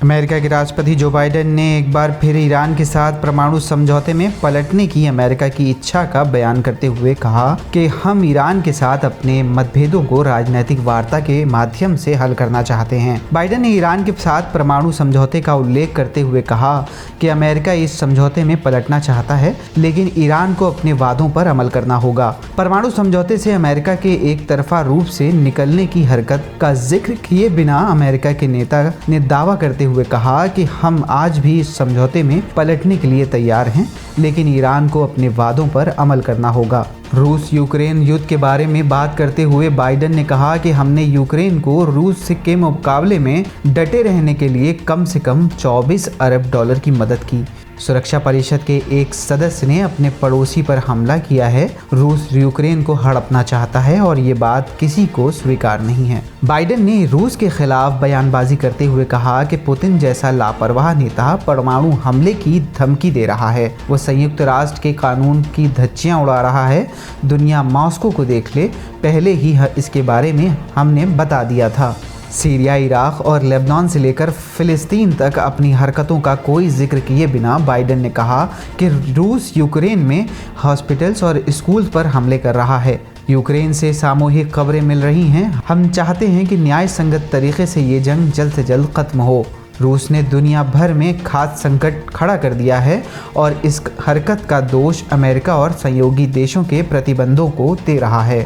America के राष्ट्रपति Joe Biden ने एक बार फिर ईरान के साथ परमाणु समझौते में पलटने की अमेरिका की इच्छा का बयान करते हुए कहा कि हम ईरान के साथ अपने मतभेदों को राजनीतिक वार्ता के माध्यम से हल करना चाहते हैं। बाइडेन ने ईरान के साथ परमाणु समझौते का उल्लेख करते हुए कहा कि अमेरिका इस समझौते में पलटना चाहता है, लेकिन ईरान को अपने वादों पर अमल करना होगा। परमाणु समझौते से अमेरिका के एक तरफा रूप से निकलने की हरकत का जिक्र किए बिना अमेरिका के नेता ने दावा करते हुए कहा कि हम आज भी इस समझौते में पलटने के लिए तैयार हैं, लेकिन ईरान को अपने वादों पर अमल करना होगा। रूस यूक्रेन युद्ध के बारे में बात करते हुए बाइडेन ने कहा कि हमने यूक्रेन को रूस के मुकाबले में डटे रहने के लिए कम से कम 24 अरब डॉलर की मदद की। सुरक्षा परिषद के एक सदस्य ने अपने पड़ोसी पर हमला किया है। रूस यूक्रेन को हड़पना चाहता है और ये बात किसी को स्वीकार नहीं है। बाइडेन ने रूस के खिलाफ बयानबाजी करते हुए कहा कि पुतिन जैसा लापरवाह नेता परमाणु हमले की धमकी दे रहा है। वो संयुक्त राष्ट्र के कानून की धज्जियां उड़ा रहा है। दुनिया मॉस्को को देख ले, पहले ही इसके बारे में हमने बता दिया था। सीरिया, इराक और लेबनान से लेकर फिलिस्तीन तक अपनी हरकतों का कोई जिक्र किए बिना बाइडेन ने कहा कि रूस यूक्रेन में हॉस्पिटल्स और स्कूल्स पर हमले कर रहा है। यूक्रेन से सामूहिक खबरें मिल रही हैं। हम चाहते हैं कि न्याय संगत तरीके से ये जंग जल्द से जल्द खत्म हो। रूस ने दुनिया भर में खाद्य संकट खड़ा कर दिया है और इस हरकत का दोष अमेरिका और सहयोगी देशों के प्रतिबंधों को दे रहा है।